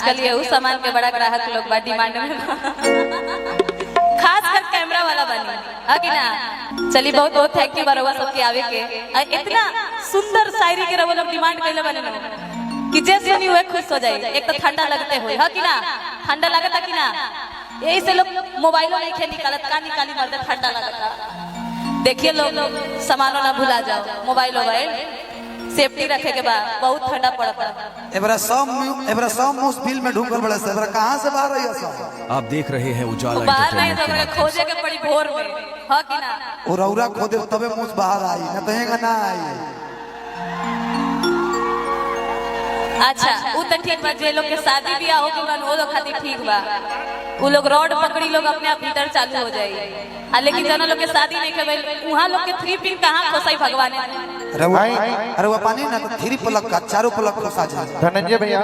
आजकल ये उस सामान के बड़ा ग्राहक लोग बा डिमांड में खास कर कैमरा वाला बनी है कि ना। चलिए बहुत बहुत थैंक यू बरवा सबके आवे के इतना सुंदर शायरी के रवल डिमांड कैले बने कि जैसे नहीं हुए खुश हो जाए। एक तो ठंडा लगते हुए है कि ना, ठंडा लगता कि ना, यही से लोग मोबाइलों नहीं खे निकालत का निकाली मरते ठंडा लगता। देखिए लोग सामानों ना भुला जाओ, मोबाइल सेफ्टी रखे के बाद बहुत ठंडा पड़ता। एबरा सब मुस बिल में ढूंढल बड़ा से एबरा कहां से बाहर आई सब। आप देख रहे हैं उजाला बाहर नहीं तो खोजे के पड़ी भोर में है कि ना। और औरा खोदे तबे मुस बाहर आई ना तहेगा ना आई। अच्छा उ त ठीक बा, जे लोग के शादी बियाह हो के वो लोग खातिर ठीक बा, उ लोग रॉड पकड़ी लोग अपने आप हीटर चालू हो जाई। लेकिन जना लोग के शादी नहीं के भइल उहां लोग के 3 पिन कहां खोसाई भगवान ने। अरे वो पानी ना तो 3 प्लग का 4 प्लग खोसा जा। धनंजय भैया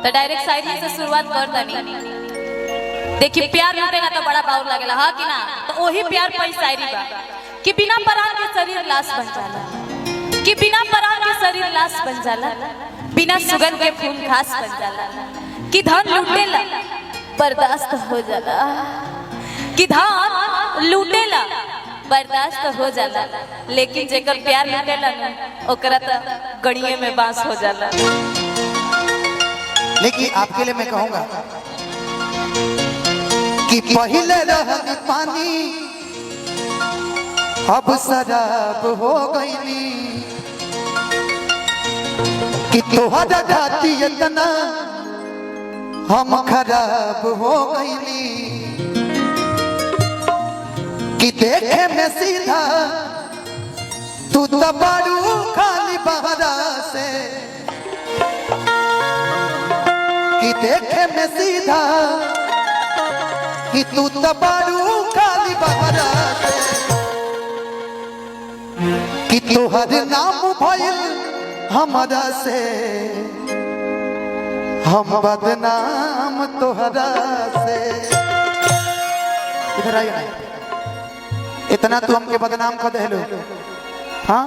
तो डायरेक्ट शायरी से शुरुआत कर दनी। देखिए प्यार लुटेला तो बड़ा पावर लगेला है कि ना। तो वही प्यार पर शायरी बा कि बिना परान के शरीर लाश बन जाला, कि बिना परान के शरीर लाश बन जाला, बिना सुगंध के फूल घास बन जाला, कि धन लूटेला बर्दाश्त हो जाला, कि धन लूटेला बर्दाश्त हो जाला, लेकिन जेकर प्यार लूटेला ना ओकरा त गड़िए में बांस हो जाला। लेकिन आपके लिए मैं कहूंगा कि पहले रहनी पानी अब शराब हो गईनी, कि तोहरा घाटी इतना हम खराब हो गईनी, कि देखे में सीधा तू तो बारू खाली बहरा से, कि देखे में सीधा कि तू तो बारू खाली बहरा से, कि तोहर नाम भइल हमरा से हम बदनाम तोहरा से। इधर आइए, इतना तू हमके बदनाम कर देलो। हाँ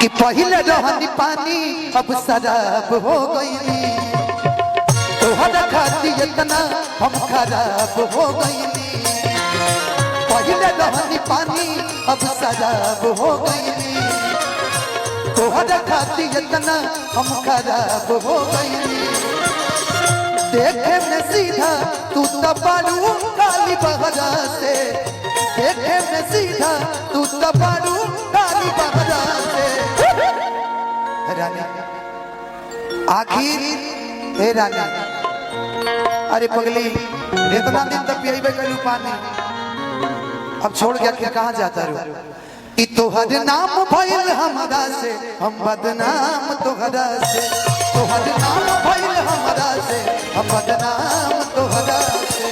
कि पहले रहनी पानी अब शराब हो गईनी, तोहरा खातिर इतना हम खराब हो गईनी। पहले रहनी पानी अब शराब हो गईनी, तोहरा खातिर इतना हम खराब हो गईनी। देखे में सीधा तू तो बारू काली बहरा से, देखे में सीधा तू तो बारू काली बहरा से। रानी आखिर हे रानी, अरे पगली इतना दिन तक पियबे करू पानी, अब छोड़ गया कि कहाँ जाता रू। कि तोहर नाम भइल हमरा से हम बदनाम तोहरा से, तोहर नाम भइल हमरा से हम बदनाम तोहरा से।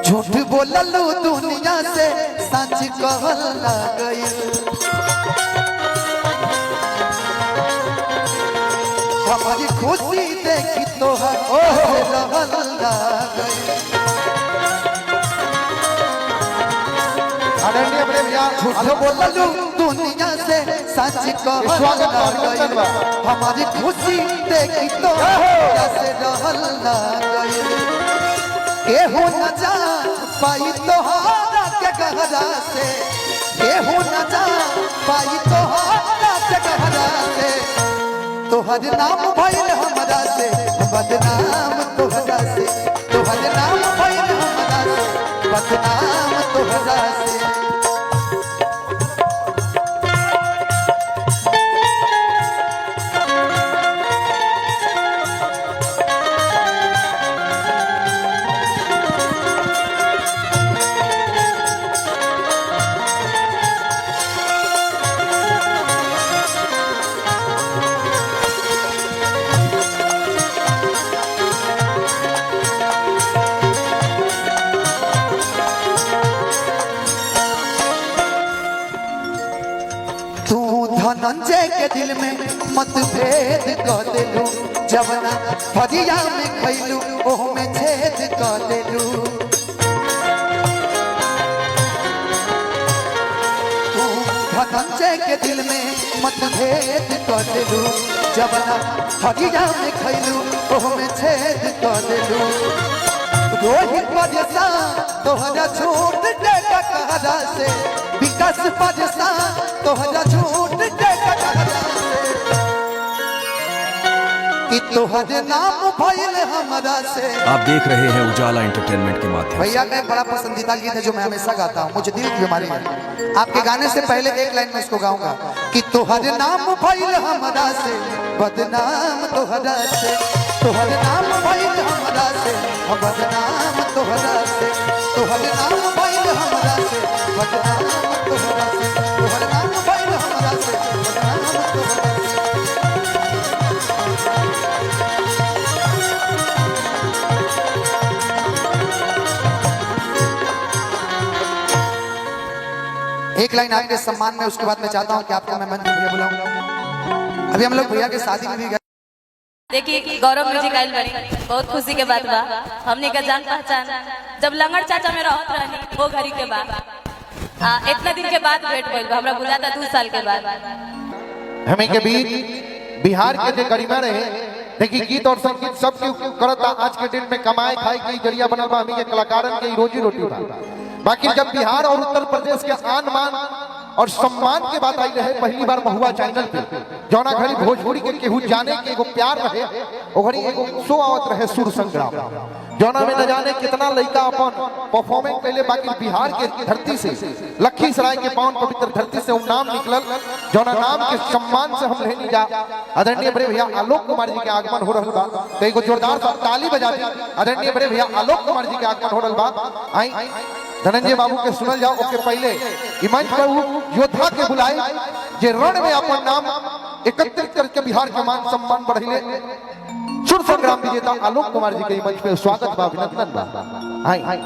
झूठ बोललू दुनिया से सच कहल गइल, हमारी खुशी देखी तोहर रहल गइल। आदरणीय भैया झूठ बोललू दुनिया से सच कहल गइल, हमारी खुशी देखी तोहर से रहल गइल। केहू न जा पाई तोहरा के गहरा से, केहू न जा पाई तोहरा के गहरा से। तोहर नाम भइल हमरा से बदनाम तोहरा से, तोहर नाम भइल हमरा से बदनाम तोहरा से। के दिल में मतभेद कर देलू जवना फरिया में खैलू ओह में छेद कर देलू तू धनंजय के दिल में मतभेद कर देलू जवना फरिया में खैलू ओह में छेद कर देलू रोहित परेशान तोहरा झूठ दे कहरा से विकास परेशान तोहरा झूठ दे कहरा से कि तोहरे नाम भइल हमरा से। आप देख रहे हैं उजाला एंटरटेनमेंट के माध्यम से। भैया का एक बड़ा पसंदीदा गीत है जो मैं हमेशा गाता हूँ, मुझे दिल की बीमारी है। आपके गाने से पहले एक लाइन में इसको गाऊंगा कि तोहरे नाम भइल हमरा से बदनाम तोहरा से तोहरे नाम भइल हमरा से बदनाम तोहरा से तोहरे नाम भइल हमरा से बदनाम तोहरा से तोहरे नाम भइल हमरा से बदनाम तोहरा से। एक लाइन आपके सम्मान में, उसके बाद मैं चाहता हूं कि आपको मैं मंच में बुलाऊं। अभी हम लोग भैया के शादी में भी गए। देखिए गौरव म्यूजिक आइल बनी, बहुत खुशी के बात बा। हमने का जान पहचान जब लंगड़ चाचा में रहत रहनी वो घड़ी के बाद इतना दिन के बाद भेंट भइल बा, हमरा बुझाता 2 साल के बाद। हमें के बीच बिहार के जो गरिमा रहे, देखिए गीत और संगीत सब के करता आज के दिन में कमाए खाए के जरिया बनल बा, हमी के कलाकारन के रोजी रोटी बा। बाकी जब बिहार और उत्तर प्रदेश के आन मान और सम्मान के बात आई रहे पहली बार महुआ चैनल पे, जौना घड़ी भोजपुरी के केहू जाने के एगो प्यार रहे, ओ घड़ी एगो शो आवत रहे सुर संग्राम, जौना में न जाने कितना लड़का अपन परफॉर्मेंस कैले। बाकी बिहार के धरती से, लखीसराय के पावन पवित्र धरती से वो नाम निकलल, जौना नाम के सम्मान से हम रहनी जा। आदरणीय बड़े भैया आलोक कुमार जी के आगमन हो रहा बा, तो एगो जोरदार सा ताली बजा दी। आदरणीय बड़े भैया आलोक कुमार जी के आगमन हो रहा बा। आई धनंजय बाबू के सुनल जाओ। ओके पहले मंच पर योद्धा के बुलाए जे रण में अपन नाम एकत्रित करके बिहार के मान सम्मान बढ़िले सुर संग्राम विजेता आलोक कुमार जी के मंच पे स्वागत बा, अभिनंदन बा। आई